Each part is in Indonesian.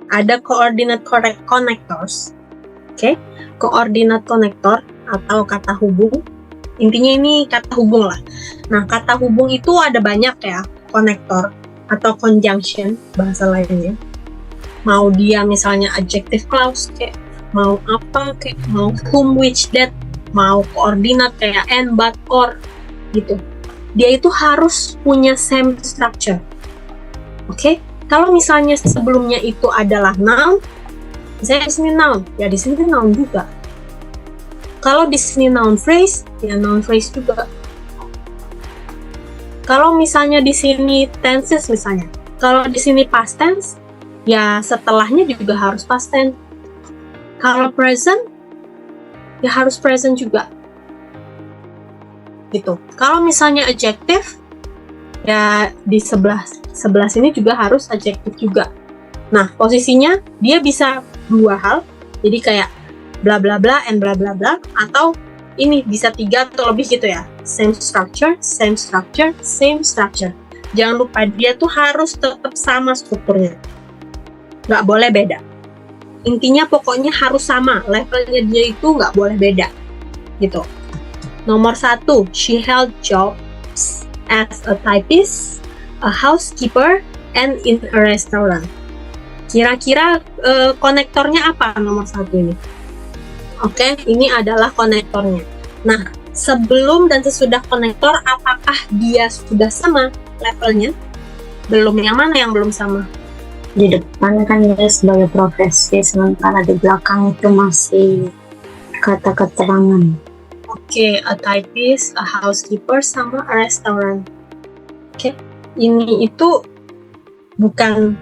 ada coordinate connectors. Oke, coordinate connector atau kata hubung. Intinya ini kata hubung lah. Nah, kata hubung itu ada banyak ya, konektor atau conjunction bahasa lainnya. Mau dia misalnya adjective clause kayak mau apa kayak mau whom, which, that, mau koordinat kayak and, but, or gitu. Dia itu harus punya same structure. Oke? Kalau misalnya sebelumnya itu adalah noun, misalnya di sini noun, ya di sini noun juga. Kalau di sini noun phrase, ya noun phrase juga. Kalau misalnya di sini tenses misalnya, kalau di sini past tense, ya setelahnya juga harus past tense. Kalau present, ya harus present juga. Gitu. Kalau misalnya adjective, ya di sebelah sini juga harus adjective juga. Nah, posisinya dia bisa dua hal. Jadi kayak bla bla bla and bla bla bla, atau ini bisa 3 atau lebih gitu ya. Same structure, same structure, same structure. Jangan lupa dia tuh harus tetap sama strukturnya. Nggak boleh beda. Intinya pokoknya harus sama. Levelnya dia itu nggak boleh beda. Gitu. Nomor 1, she held jobs as a typist, a housekeeper, and in a restaurant. Kira-kira konektornya apa nomor 1 ini? Oke, ini adalah konektornya. Nah, sebelum dan sesudah konektor, apakah dia sudah sama levelnya? Belum. Yang mana yang belum sama? Di depan kan dia sebagai profesi, sementara di belakang itu masih kata keterangan. Oke, a typist, a housekeeper, sama a restaurant. Oke, ini itu bukan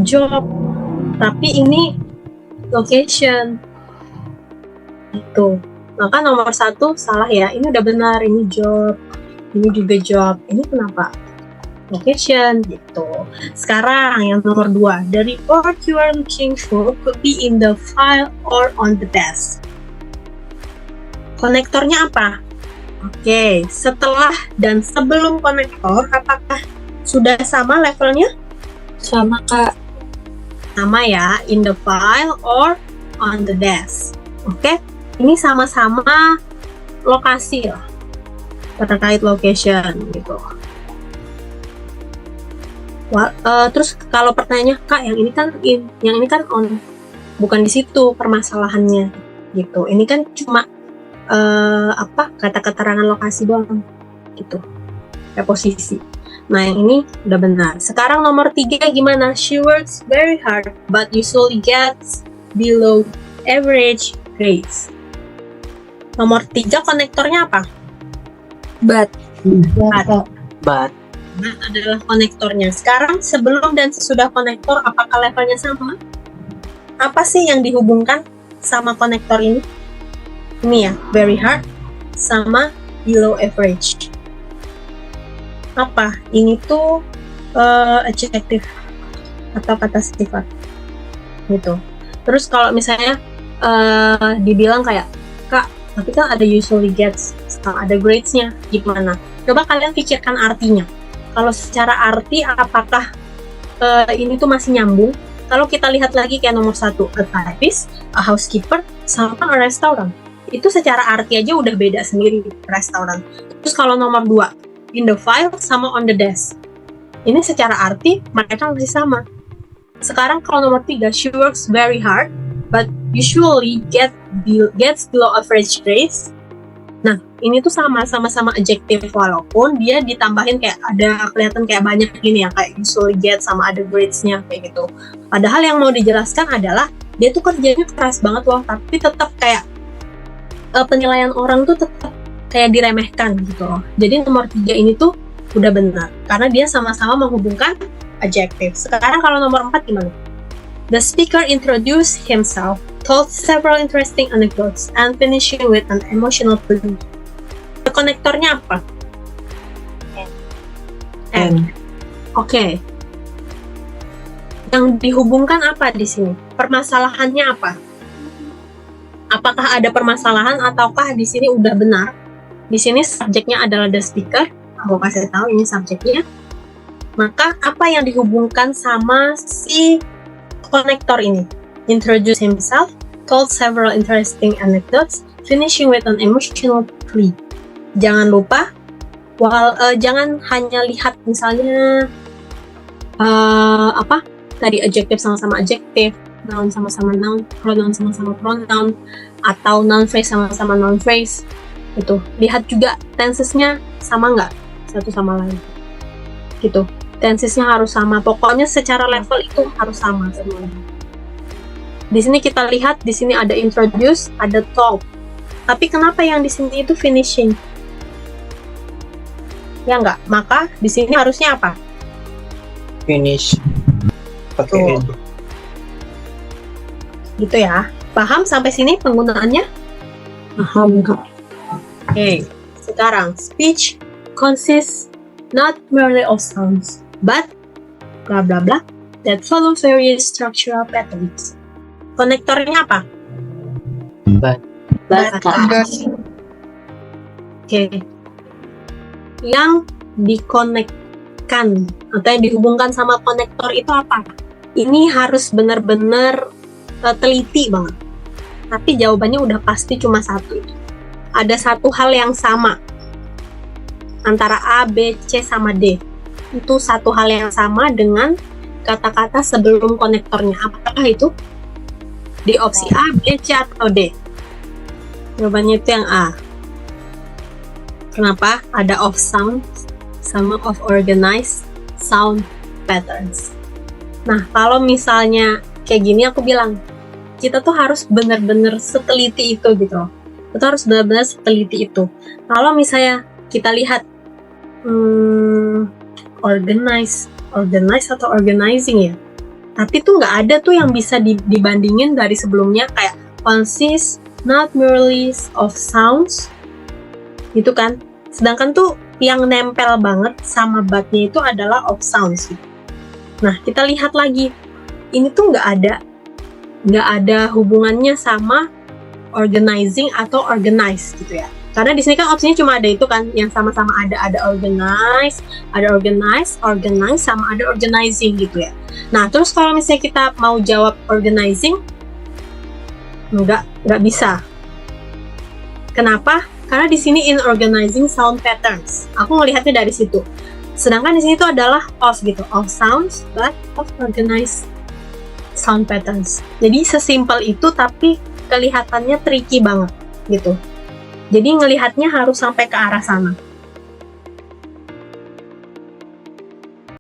job, tapi ini location. Itu. Maka nomor 1 salah ya. Ini udah benar, ini job. Ini juga job. Ini kenapa? Location gitu. Sekarang yang nomor 2, the report you are looking for could be in the file or on the desk. Konektornya apa? Oke, setelah dan sebelum konektor, apakah sudah sama levelnya? Sama, Kak. Sama ya, in the file or on the desk. Oke, ini sama-sama lokasi lah, terkait location gitu. Terus kalau pertanyaannya, Kak, yang ini kan in, yang ini kan on, bukan di situ permasalahannya gitu. Ini kan cuma kata keterangan lokasi doang gitu, posisi. Nah, yang ini udah benar. Sekarang nomor 3 gimana? She works very hard but usually gets below average grades. Nomor 3 konektornya apa? But Adalah konektornya. Sekarang sebelum dan sesudah konektor, apakah levelnya sama? Apa sih yang dihubungkan sama konektor ini? Ini ya, very hard sama below average. Apa? Ini tuh adjective atau kata sifat gitu. Terus kalau misalnya dibilang kayak, Kak, tapi kan ada usually gets, ada grades-nya, gimana? Coba kalian pikirkan artinya. Kalau secara arti, apakah ini tuh masih nyambung? Kalau kita lihat lagi kayak nomor 1, a typist, a housekeeper, sama a restaurant. Itu secara arti aja udah beda sendiri, restoran. Terus kalau nomor 2, in the file sama on the desk. Ini secara arti mereka masih sama. Sekarang kalau nomor 3, she works very hard but usually gets below average grades. Nah, ini tuh sama-sama adjective, walaupun dia ditambahin kayak ada kelihatan kayak banyak gini ya, kayak usually get sama ada grades-nya kayak gitu. Padahal yang mau dijelaskan adalah dia tuh kerjanya keras banget loh, tapi tetap kayak penilaian orang tuh tetap kayak diremehkan gitu loh. Jadi nomor 3 ini tuh udah benar karena dia sama-sama menghubungkan adjective. Sekarang kalau nomor 4 gimana? The speaker introduced himself, told several interesting anecdotes, and finishing with an emotional plea. Konektornya apa? And. Oke. Yang dihubungkan apa di sini? Permasalahannya apa? Apakah ada permasalahan ataukah di sini udah benar? Di sini subjeknya adalah the speaker. Aku kasih tahu ini subjeknya. Maka apa yang dihubungkan sama si konektor ini. Introduce himself, told several interesting anecdotes, finishing with an emotional plea. Jangan lupa, jangan hanya lihat misalnya tadi adjective sama-sama adjective, noun sama-sama noun, pronoun sama-sama pronoun, atau noun phrase sama-sama noun phrase. Itu lihat juga tensesnya sama nggak satu sama lain. Gitu. Tensesnya harus sama. Pokoknya secara level itu harus sama semuanya. Di sini kita lihat, di sini ada introduce, ada told. Tapi kenapa yang di sini itu finishing? Ya nggak? Maka di sini harusnya apa? Finish. Pakai end. Gitu ya. Paham sampai sini penggunaannya? Paham Kak. Oke. Sekarang speech consists not merely of sounds, but bla bla bla that follow various structural patterns. Konektornya apa? But. Oke. Yang dikonekkan atau yang dihubungkan sama konektor itu apa? Ini harus benar-benar teliti banget. Tapi jawabannya udah pasti cuma satu. Ada satu hal yang sama antara A, B, C, sama D. Itu satu hal yang sama dengan kata-kata sebelum konektornya. Apakah itu? Di opsi A, B, C, atau D? Jawabannya itu yang A. Kenapa? Ada of sound sama of organized sound patterns. Nah, kalau misalnya kayak gini aku bilang, kita tuh harus benar-benar seteliti itu gitu loh. Kita harus benar-benar seteliti itu. Kalau misalnya kita lihat organize atau organizing ya. Tapi tuh nggak ada tuh yang bisa dibandingin dari sebelumnya kayak consist not merely of sounds gitu kan. Sedangkan tuh yang nempel banget sama but-nya itu adalah of sounds gitu. Nah, kita lihat lagi. Ini tuh nggak ada hubungannya sama organizing atau organize gitu ya. Karena di sini kan opsinya cuma ada itu kan, yang sama-sama ada organize, sama ada organizing gitu ya. Nah, terus kalau misalnya kita mau jawab organizing, nggak bisa. Kenapa? Karena di sini in organizing sound patterns. Aku ngelihatnya dari situ. Sedangkan di sini itu adalah of gitu, of sounds but of organized sound patterns. Jadi sesimpel itu tapi kelihatannya tricky banget gitu. Jadi ngelihatnya harus sampai ke arah sana.